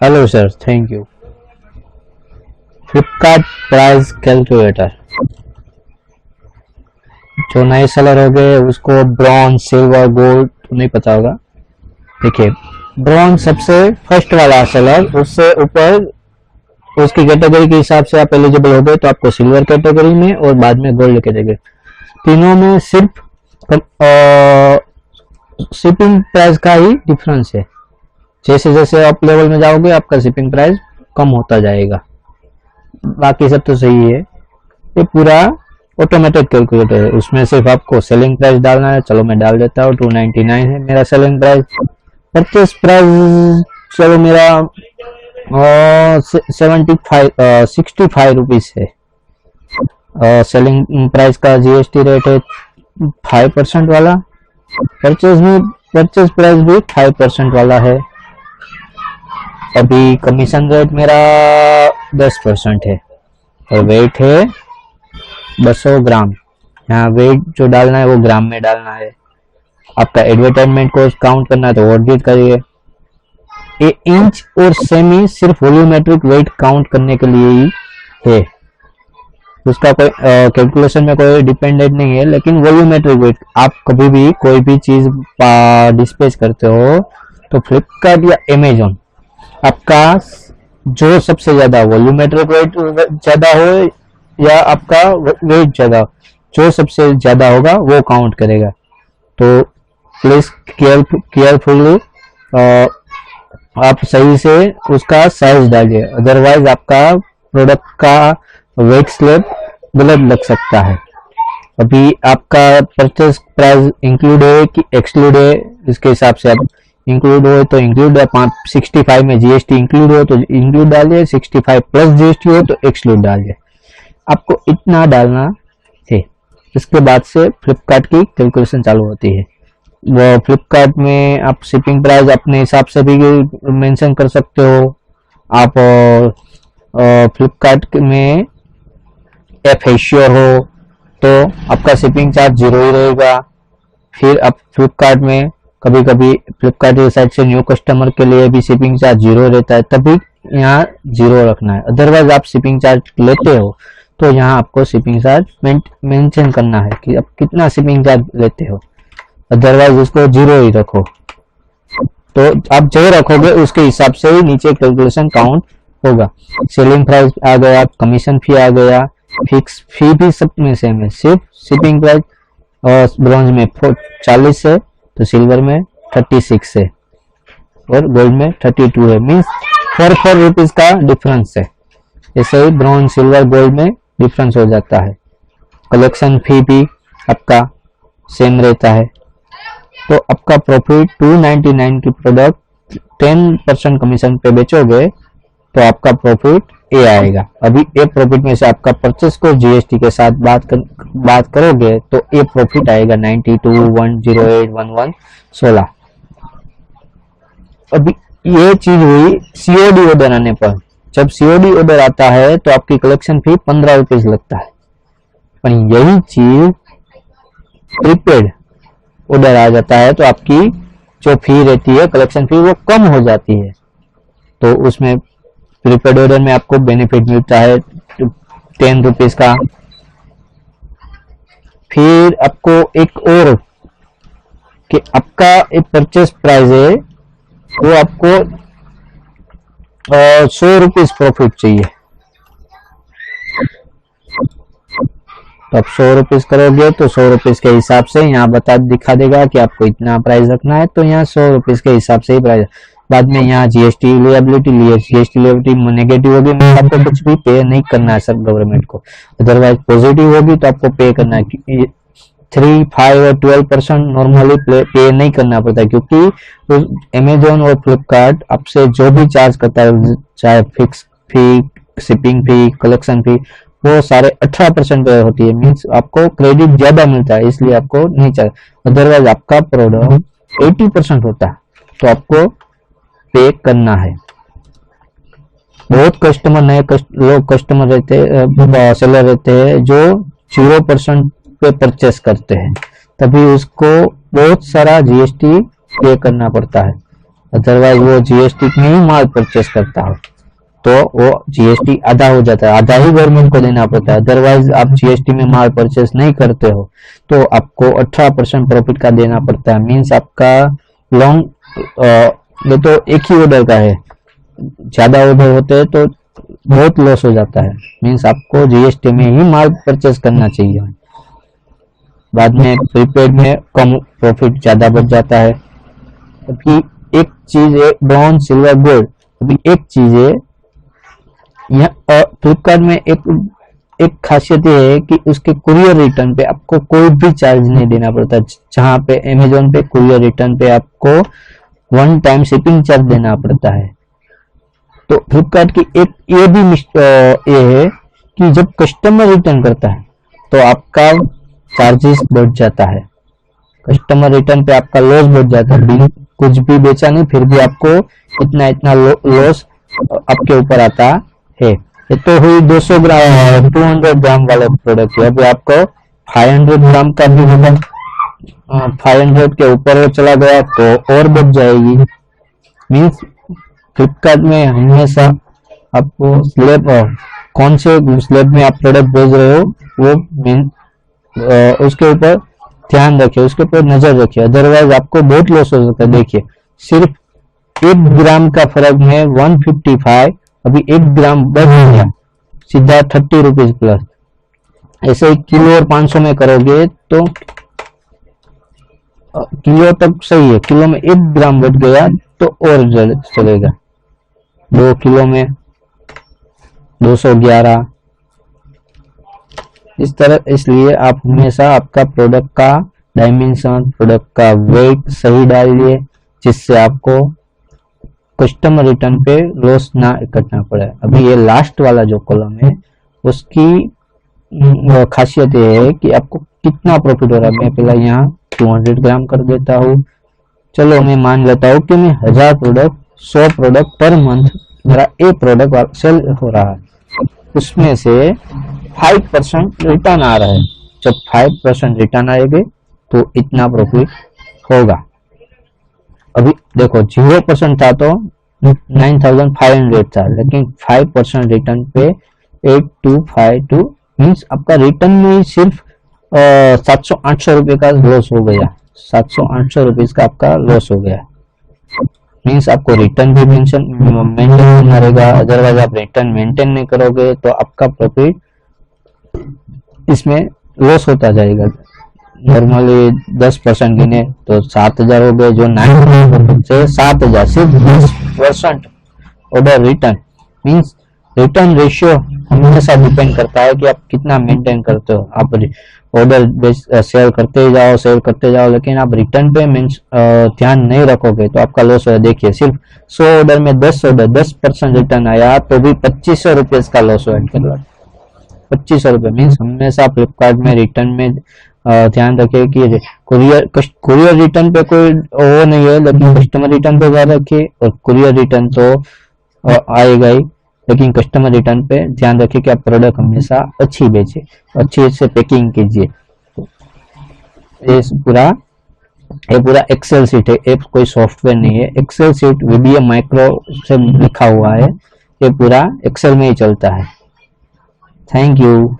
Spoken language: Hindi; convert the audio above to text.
Hello sir, thank you. Flipkart price calculator. जो नए सेलर हो गए उसको ब्रॉन्ज, सिल्वर, गोल्ड तो नहीं पता होगा। देखिए, ब्रॉन्ज सबसे फर्स्ट वाला सेलर, उससे ऊपर उसकी कैटेगरी के हिसाब से आप एलिजिबल हो गए तो आपको सिल्वर कैटेगरी में और बाद में गोल्ड कैटेगरी, तीनों में सिर्फ शिपिंग प्राइस का ही डिफरेंस है। जैसे जैसे आप लेवल में जाओगे आपका शिपिंग प्राइस कम होता जाएगा। बाकी सब तो सही है। ये पूरा ऑटोमेटेड कैलकुलेटर है, उसमें सिर्फ आपको सेलिंग प्राइस डालना है। चलो मैं डाल देता हूँ, 299 है मेरा सेलिंग प्राइस। परचेस प्राइस चलो मेरा 65 रुपीज है। सेलिंग प्राइस का जीएसटी रेट है 5% वाला। परचेज प्राइस भी 5% वाला है। अभी कमीशन रेट मेरा 10% है और वेट है 200 ग्राम। यहाँ वेट जो डालना है वो ग्राम में डालना है। आपका एडवर्टाइजमेंट को काउंट करना है तो वर्डिट करिए। ये इंच और सेमी सिर्फ वॉल्यूमेट्रिक वेट काउंट करने के लिए ही है, उसका कोई कैलकुलेशन में कोई डिपेंडेंट नहीं है। लेकिन वॉल्यूमेट्रिक वेट आप कभी भी कोई भी चीज डिस्पैच करते हो तो फ्लिपकार्ट या अमेजोन, आपका जो सबसे ज्यादा वॉल्यूमेट्रिक वेट ज्यादा हो या आपका वेट ज्यादा, जो सबसे ज्यादा होगा वो काउंट करेगा। तो प्लीज केयरफुली आप सही से उसका साइज डालिए, अदरवाइज आपका प्रोडक्ट का वेट स्लैब गलत लग सकता है। अभी आपका परचेस प्राइस इंक्लूड है कि एक्सक्लूड है, इसके हिसाब से आप इंक्लूड हो तो इंक्लूड है, 65 में जीएसटी इंक्लूड हो तो इंक्लूड डालिए, 65 प्लस जीएसटी हो तो एक्सक्लूड डालिए। आपको इतना डालना है। इसके बाद से फ्लिपकार्ट की कैलकुलेशन चालू होती है। वो फ्लिपकार्ट में आप शिपिंग प्राइस अपने हिसाब से भी मेंशन कर सकते हो। आप फ्लिपकार्ट में एफ एश्योर हो तो आपका शिपिंग चार्ज 0 ही रहेगा। फिर आप फ्लिपकार्ट में कभी कभी फ्लिपकार्ट की साइड से न्यू कस्टमर के लिए भी शिपिंग चार्ज 0 रहता है, तभी यहाँ 0 रखना है। अदरवाइज आप शिपिंग चार्ज लेते हो तो यहाँ आपको शिपिंग चार्ज मेंशन करना है कि आप कितना शिपिंग चार्ज लेते हो, अदरवाइज उसको 0 ही रखो। तो आप जो रखोगे उसके हिसाब से ही नीचे कैलकुलेशन काउंट होगा। सेलिंग प्राइस आ गया, कमीशन फी आ गया, फिक्स फी भी सब में सेम है। सिर्फ शिपिंग प्राइस ब्रॉन्ज में 40 है तो सिल्वर में 36 है और गोल्ड में 32 है। मीन्स 4 रुपीज का डिफरेंस है। ऐसे ही ब्रॉन्ज, सिल्वर, गोल्ड में डिफरेंस हो जाता है। कलेक्शन फी भी आपका सेम रहता है। तो आपका प्रॉफिट 299 की प्रोडक्ट 10% कमीशन पे बेचोगे तो आपका प्रॉफिट ए आएगा। अभी ए प्रॉफिट में से आपका परचेस को जीएसटी के साथ बात करोगे तो ए प्रॉफिट आएगा 92,108,11 16। अभी ये चीज हुई सीओडी ऑर्डर आने पर। जब सीओडी ऑर्डर आता है तो आपकी कलेक्शन फी 15 रुपीज लगता है, पर यही चीज प्रीपेड ऑर्डर आ जाता है तो आपकी जो फी रहती है कलेक्शन फी वो कम हो जाती है। तो उसमें प्रीपेड ऑर्डर में आपको बेनिफिट मिलता है 10 रुपीज का। फिर आपको एक और कि आपका एक परचेस प्राइस है वो आपको 100 रुपीज प्रॉफिट चाहिए। तो आप 100 रुपीज करोगे तो 100 रुपीज के हिसाब से यहाँ दिखा देगा कि आपको इतना प्राइस रखना है, तो यहाँ 100 रुपीज के हिसाब से ही प्राइस। बाद में यहाँ जीएसटी लिएबिलिटी नेगेटिव होगी, आपको कुछ भी पे नहीं करना है सर गवर्नमेंट को। अदरवाइज पॉजिटिव होगी तो आपको पे करना है। 3, 5 और 12% नॉर्मली पे नहीं करना पड़ता है, क्योंकि अमेजोन और फ्लिपकार्ट आपसे जो भी चार्ज करता है, चाहे फिक्स फी, शिपिंग फी, कलेक्शन फी, वो सारे 18% पे होती है। मीन्स आपको क्रेडिट ज्यादा मिलता है, इसलिए आपको नहीं चाहिए। अदरवाइज आपका प्रोडक्ट 80% होता है तो आपको पे करना है। बहुत कस्टमर, नए लोग कस्टमर रहते हैं, सेलर रहते हैं जो 0% पे परचेस करते हैं, तभी उसको बहुत सारा जीएसटी पे करना पड़ता है। अदरवाइज वो जीएसटी में ही माल परचेस करता हो तो वो जीएसटी आधा हो जाता है, आधा ही गवर्नमेंट को देना पड़ता है। अदरवाइज आप जीएसटी में माल परचेस नहीं करते हो तो आपको 18% प्रॉफिट का देना पड़ता है। मीन्स आपका लॉन्ग ये तो एक ही ऑर्डर का है, ज्यादा ऑर्डर होते हैं तो बहुत लॉस हो जाता है। मीन्स आपको जीएसटी में ही माल परचेस करना चाहिए, बाद में प्रीपेड में कम प्रॉफिट ज्यादा बच जाता है। अभी एक चीज है ब्रॉन्ज सिल्वर गोल्ड, अभी एक चीज है फ्लिपकार्ट में एक खासियत ये है कि उसके कुरियर रिटर्न पे आपको कोई भी चार्ज नहीं देना पड़ता, जहां पे अमेजोन पे कुरियर रिटर्न पे आपको वन टाइम शिपिंग चार्ज देना पड़ता है। तो फ्लिपकार्ट की एक ये भी ये है कि जब कस्टमर रिटर्न करता है तो आपका चार्जेस बढ़ जाता है, कस्टमर रिटर्न पे आपका लॉस बढ़ जाता है। बिल कुछ भी बेचा नहीं फिर भी आपको इतना लॉस आपके ऊपर आता है। ये तो हुई 200 ग्राम 200 ग्राम वाले प्रोडक्ट। अभी आपको 500 ग्राम का भी होगा, 500 के ऊपर वो चला गया तो और बढ़ जाएगी। मीन्स फ्लिपकार्ट में हमेशा आपको स्लैब कौन से स्लैब में आप प्रोडक्ट भेज रहे हो वो उसके ऊपर ध्यान रखिए, उसके ऊपर नजर रखिए, अदरवाइज आपको बहुत लॉस हो सकता है। देखिए सिर्फ 1 ग्राम का फर्क में 155, अभी 1 ग्राम बढ़ गया सीधा 30 रुपीज प्लस। ऐसे ही किलो और 500 में करोगे तो किलो तक सही है, किलो में 1 ग्राम बढ़ गया तो और चलेगा। 2 किलो में 211 इस तरह। इसलिए आप हमेशा आपका प्रोडक्ट का डायमेंशन, प्रोडक्ट का वेट सही डालिए जिससे आपको कस्टमर रिटर्न पे लॉस ना करना पड़े। अभी ये लास्ट वाला जो कॉलम है उसकी खासियत ये है कि आपको कितना प्रॉफिट हो रहा है। मैं पहले यहाँ 200 ग्राम कर देता हूँ। चलो मैं मान लेता हूँ कि मैं 1000 प्रोडक्ट 100 प्रोडक्ट पर मंथ मेरा एक प्रोडक्ट सेल हो रहा है, उसमें से 5% रिटर्न आ रहा है। जब 5% रिटर्न आएंगे तो इतना प्रॉफिट होगा। अभी देखो 0% था तो 9500 था, लेकिन 5% रिटर्न पे 8252 मीन्स आपका रिटर्न में सिर्फ 700-800 रुपए का लॉस हो गया। 700-800 रुपीज का आपका लॉस हो गया। मीन्स आपको रिटर्न भी मेंटेन करना रहेगा, अदरवाइज आप रिटर्न मेंटेन नहीं करोगे तो आपका प्रॉफिट इसमें लॉस होता जाएगा। नॉर्मली 10% गिने तो 7000 हो गए, जो 9 से 7000 सिर्फ 10% order return. Means return ratio हमेशा डिपेंड करता है कि आप कितना मेंटेन करते हो। आप ऑर्डर सेल करते जाओ लेकिन आप रिटर्न पे मीन्स ध्यान नहीं रखोगे तो आपका लॉस होगा। देखिए सिर्फ 100 ऑर्डर में 10% रिटर्न आया तो भी 2500 रुपये का लॉस हुआ। 2500 रुपये मीन्स हमेशा फ्लिपकार्ट में रिटर्न में ध्यान रखे कि कुरियर रिटर्न पे कोई वो नहीं है, लेकिन कस्टमर रिटर्न पे ध्यान रखिए। और कुरियर रिटर्न तो आएगा ही, लेकिन कस्टमर रिटर्न पे ध्यान रखिए कि आप प्रोडक्ट हमेशा अच्छी बेचे, अच्छी से पैकिंग कीजिए। ये पूरा एक्सेल सीट है, ये कोई सॉफ्टवेयर नहीं है। एक्सेल सीट वीबीए माइक्रो से लिखा हुआ है, ये पूरा एक्सेल में ही चलता है। Thank you.